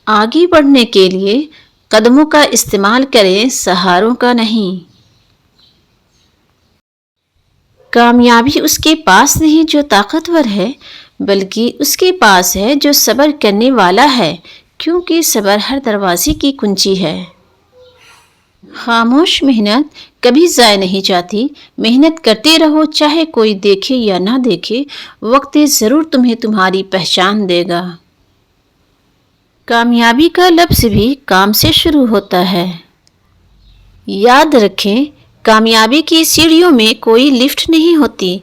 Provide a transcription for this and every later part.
آگے بڑھنے کے لیے قدموں کا استعمال کریں، سہاروں کا نہیں۔ کامیابی اس کے پاس نہیں جو طاقتور ہے، بلکہ اس کے پاس ہے جو صبر کرنے والا ہے، کیونکہ صبر ہر دروازے کی کنجی ہے۔ خاموش محنت کبھی ضائع نہیں جاتی، محنت کرتے رہو چاہے کوئی دیکھے یا نہ دیکھے، وقت ضرور تمہیں تمہاری پہچان دے گا۔ کامیابی کا لفظ بھی کام سے شروع ہوتا ہے۔ یاد رکھیں، کامیابی کی سیڑھیوں میں کوئی لفٹ نہیں ہوتی،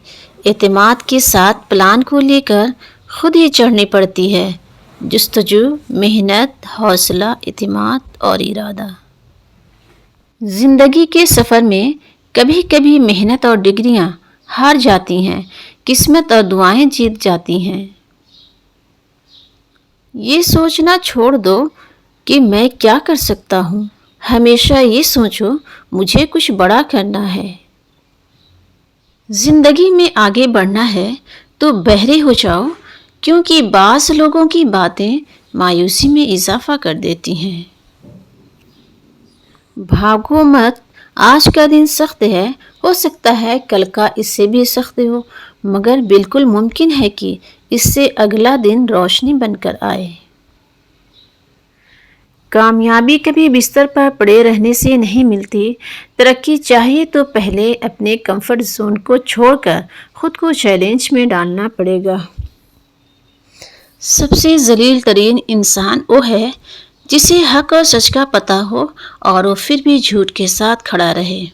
اعتماد کے ساتھ پلان کو لے کر خود ہی چڑھنی پڑتی ہے۔ جستجو، محنت، حوصلہ، اعتماد اور ارادہ۔ زندگی کے سفر میں کبھی کبھی محنت اور ڈگریاں ہار جاتی ہیں، قسمت اور دعائیں جیت جاتی ہیں۔ یہ سوچنا چھوڑ دو کہ میں کیا کر سکتا ہوں، ہمیشہ یہ سوچو مجھے کچھ بڑا کرنا ہے۔ زندگی میں آگے بڑھنا ہے تو بہرے ہو جاؤ، کیونکہ بعض لوگوں کی باتیں مایوسی میں اضافہ کر دیتی ہیں۔ بھاگو مت، آج کا دن سخت ہے، ہو سکتا ہے کل کا اس سے بھی سخت ہو، مگر بالکل ممکن ہے کہ اس سے اگلا دن روشنی بن کر آئے۔ کامیابی کبھی بستر پر پڑے رہنے سے نہیں ملتی، ترقی چاہیے تو پہلے اپنے کمفرٹ زون کو چھوڑ کر خود کو چیلنج میں ڈالنا پڑے گا۔ سب سے ذلیل ترین انسان وہ ہے جسے حق اور سچ کا پتہ ہو اور وہ پھر بھی جھوٹ کے ساتھ کھڑا رہے۔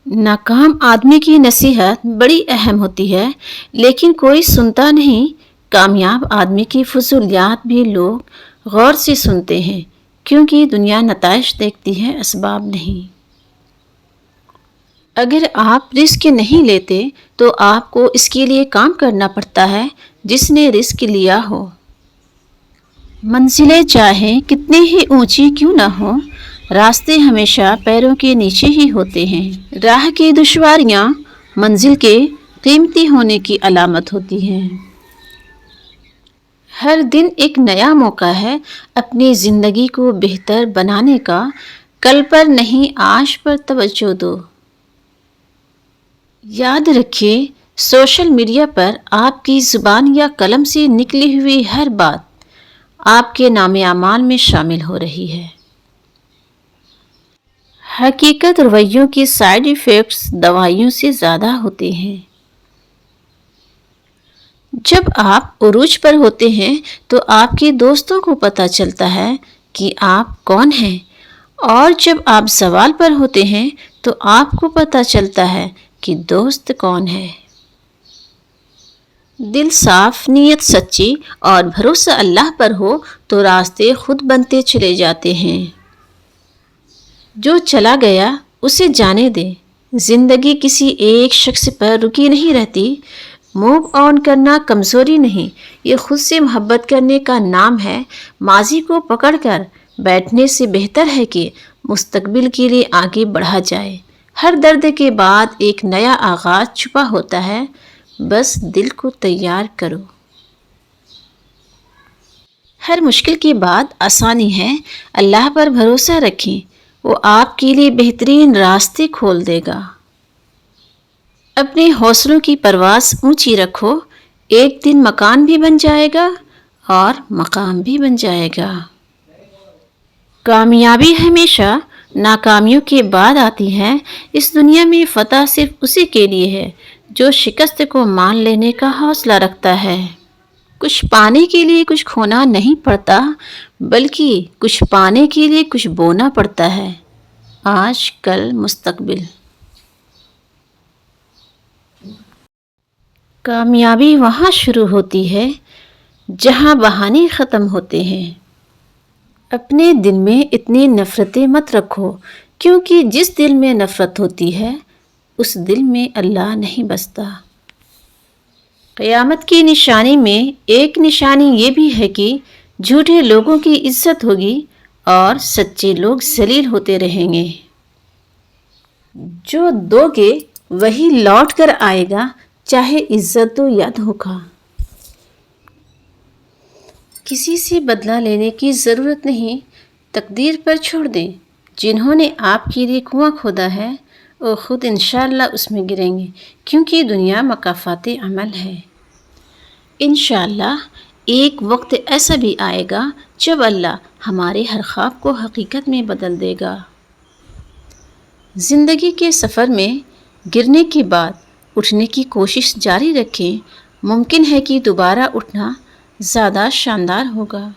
ناکام آدمی کی نصیحت بڑی اہم ہوتی ہے، لیکن کوئی سنتا نہیں۔ کامیاب آدمی کی فضولیات بھی لوگ غور سے سنتے ہیں، کیونکہ دنیا نتائج دیکھتی ہے، اسباب نہیں۔ اگر آپ رسک نہیں لیتے تو آپ کو اس کے لیے کام کرنا پڑتا ہے جس نے رسک لیا ہو۔ منزلیں چاہے کتنی ہی اونچی کیوں نہ ہوں، راستے ہمیشہ پیروں کے نیچے ہی ہوتے ہیں۔ راہ کی دشواریاں منزل کے قیمتی ہونے کی علامت ہوتی ہیں۔ ہر دن ایک نیا موقع ہے اپنی زندگی کو بہتر بنانے کا، کل پر نہیں آج پر توجہ دو۔ یاد رکھیے، سوشل میڈیا پر آپ کی زبان یا قلم سے نکلی ہوئی ہر بات آپ کے نام اعمال میں شامل ہو رہی ہے۔ حقیقت رویوں کے سائیڈ ایفیکٹس دوائیوں سے زیادہ ہوتے ہیں۔ جب آپ عروج پر ہوتے ہیں تو آپ کے دوستوں کو پتہ چلتا ہے کہ آپ کون ہیں، اور جب آپ زوال پر ہوتے ہیں تو آپ کو پتہ چلتا ہے کہ دوست کون ہے۔ دل صاف، نیت سچی اور بھروسہ اللہ پر ہو تو راستے خود بنتے چلے جاتے ہیں۔ جو چلا گیا اسے جانے دے، زندگی کسی ایک شخص پر رکی نہیں رہتی۔ موو آن کرنا کمزوری نہیں، یہ خود سے محبت کرنے کا نام ہے۔ ماضی کو پکڑ کر بیٹھنے سے بہتر ہے کہ مستقبل کے لیے آگے بڑھا جائے۔ ہر درد کے بعد ایک نیا آغاز چھپا ہوتا ہے، بس دل کو تیار کرو۔ ہر مشکل کے بعد آسانی ہے، اللہ پر بھروسہ رکھیں، وہ آپ کے لیے بہترین راستے کھول دے گا۔ اپنے حوصلوں کی پرواز اونچی رکھو، ایک دن مکان بھی بن جائے گا اور مقام بھی بن جائے گا۔ کامیابی ہمیشہ ناکامیوں کے بعد آتی ہے۔ اس دنیا میں فتح صرف اسی کے لیے ہے جو شکست کو مان لینے کا حوصلہ رکھتا ہے۔ کچھ پانے کے لیے کچھ کھونا نہیں پڑتا، بلکہ کچھ پانے کے لیے کچھ بونا پڑتا ہے۔ آج، کل، مستقبل۔ کامیابی وہاں شروع ہوتی ہے جہاں بہانے ختم ہوتے ہیں۔ اپنے دل میں اتنی نفرتیں مت رکھو، کیونکہ جس دل میں نفرت ہوتی ہے اس دل میں اللہ نہیں بستا۔ قیامت کی نشانی میں ایک نشانی یہ بھی ہے کہ جھوٹے لوگوں کی عزت ہوگی اور سچے لوگ ذلیل ہوتے رہیں گے۔ جو دو گے وہی لوٹ کر آئے گا، چاہے عزت دو یا دھوکہ۔ کسی سے بدلہ لینے کی ضرورت نہیں، تقدیر پر چھوڑ دیں۔ جنہوں نے آپ کے لیے کنواں کھودا ہے وہ خود انشاءاللہ اس میں گریں گے، کیونکہ دنیا مکافات عمل ہے۔ انشاءاللہ ایک وقت ایسا بھی آئے گا جب اللہ ہمارے ہر خواب کو حقیقت میں بدل دے گا۔ زندگی کے سفر میں گرنے کے بعد اٹھنے کی کوشش جاری رکھیں، ممکن ہے کہ دوبارہ اٹھنا زیادہ شاندار ہوگا۔